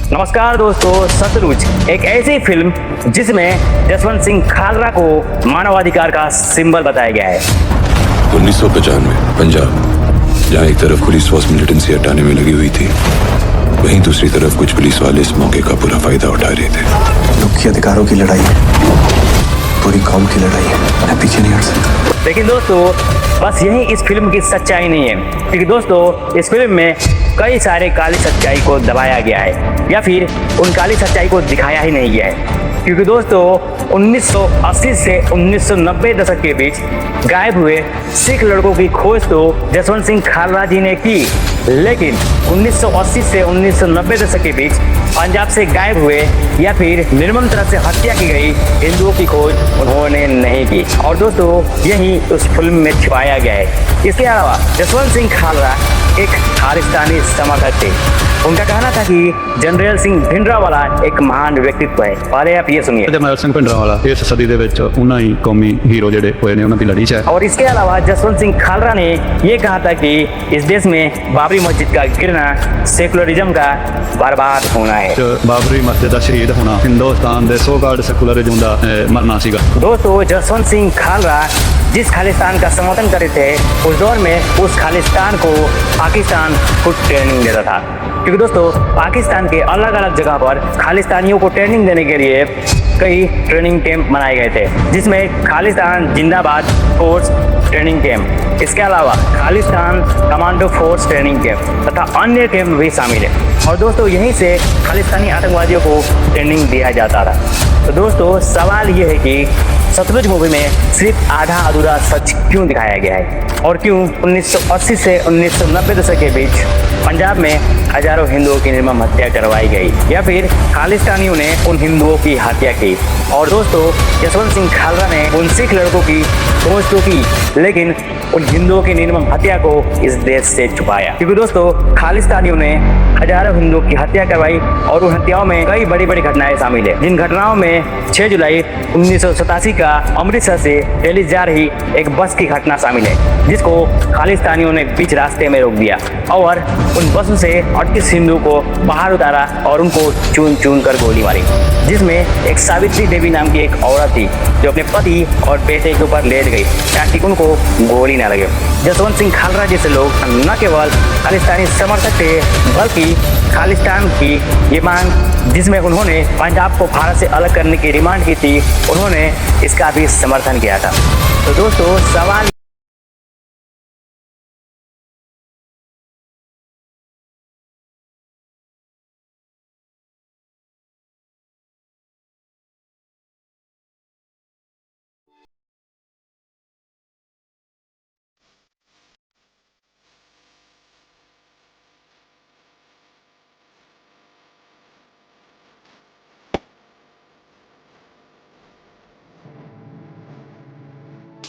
नमस्कार दोस्तों, सतलुज एक ऐसी फिल्म जिसमें जसवंत सिंह खालरा को मानवाधिकार का सिंबल बताया गया है। 1995 पंजाब, जहाँ एक तरफ पुलिस फोर्स मिलिटेंसी हटाने में लगी हुई थी, वहीं दूसरी तरफ कुछ पुलिस वाले इस मौके का पूरा फायदा उठा रहे थे। मुख्य अधिकारों की लड़ाई है, पूरी कौम की लड़ाई है, मैं पीछे नहीं हट सकता। लेकिन दोस्तों, बस यही इस फिल्म की सच्चाई नहीं है, क्योंकि दोस्तों इस फिल्म में कई सारे काली सच्चाई को दबाया गया है या फिर उन काली सच्चाई को दिखाया ही नहीं गया है। क्योंकि दोस्तों 1980 से 1990 दशक के बीच गायब हुए सिख लड़कों की खोज तो जसवंत सिंह खालरा जी ने की, लेकिन 1980 से 1990 दशक के बीच पंजाब से गायब हुए या फिर निर्मम तरह से हत्या की गई हिंदुओं की खोज उन्होंने नहीं की। और दोस्तों यही उस फिल्म में छिपाया गया है। इसके अलावा जसवंत सिंह खालरा एक खालिस्तानी समर्थक थे। उनका कहना था कि जनरल सिंह भिंडरावाला एक महान व्यक्तित्व है। पहले आप ये सुनिए। ਜਰਨੈਲ ਸਿੰਘ ਭਿੰਡਰਾਂਵਾਲਾ ਇਸ ਸਦੀ ਦੇ ਵਿੱਚ ਉਹਨਾਂ ਹੀ ਕੌਮੀ ਹੀਰੋ ਜਿਹੜੇ ਹੋਏ ਨੇ ਉਹਨਾਂ ਦੀ ਲੜੀ 'ਚ ਹੈ। और इसके अलावा जसवंत सिंह खालरा ने ये कहा था कि इस देश में बाबरी मस्जिद का गिरना सेकुलरिज्म का बर्बाद होना है। ਬਾਬਰੀ ਮਸਜਿਦ ਦਾ ਸ਼ਹੀਦ ਹੋਣਾ ਹਿੰਦੁਸਤਾਨ ਦੇ ਸੋਕਾਲਡ ਸੈਕੂਲਰਿਜ਼ਮ ਦਾ ਮਰਨਾ ਸੀਗਾ। दोस्तों जसवंत सिंह खालरा जिस खालिस्तान का समर्थन करते थे, उस दौर में उस खालिस्तान को पाकिस्तान को ट्रेनिंग देता था। क्योंकि दोस्तों पाकिस्तान के अलग अलग जगह पर खालिस्तानियों को ट्रेनिंग देने के लिए कई ट्रेनिंग कैंप बनाए गए थे, जिसमें खालिस्तान जिंदाबाद फोर्स ट्रेनिंग कैंप, इसके अलावा Khalistan commando force training camp तथा अन्य कैंप भी शामिल है। और दोस्तों यहीं से खालिस्तानी आतंकवादियों को ट्रेनिंग दिया जाता था। तो दोस्तों सवाल ये है कि सतलुज मूवी में सिर्फ आधा अधूरा सच क्यों दिखाया गया है, और क्यों 1980 से 1990 दशक के बीच पंजाब में हजारों हिंदुओं की निर्मम हत्या करवाई गई या फिर खालिस्तानियों ने उन हिंदुओं की हत्या की। और दोस्तों जसवंत सिंह खालरा ने उन सिख लड़कों की खोज तो की, लेकिन उन हिंदुओं की निर्मम हत्या को इस देश से छुपाया। क्योंकि दोस्तों खालिस्तानियों ने हजारों हिंदुओं की हत्या करवाई और उन हत्याओं में कई बड़ी बड़ी घटनाएं शामिल है। जिन घटनाओं में 6 जुलाई 1987 का अमृतसर से दिल्ली जा रही एक बस की घटना शामिल है, जिसको खालिस्तानियों ने बीच रास्ते में रोक दिया और उन बस से 38 हिंदुओं को बाहर उतारा और उनको चुन चुन कर गोली मारी, जिसमें एक सावित्री देवी नाम की एक औरत थी जो अपने पति और बेटे के ऊपर लेट गई ताकि उनको गोली न लगे। जसवंत सिंह खालरा जैसे लोग न केवल खालिस्तानी समर्थक थे, बल्कि खालिस्तान की ये मांग जिसमें उन्होंने पंजाब को भारत से अलग करने की डिमांड की थी, उन्होंने इसका भी समर्थन किया था। तो दोस्तों सवाल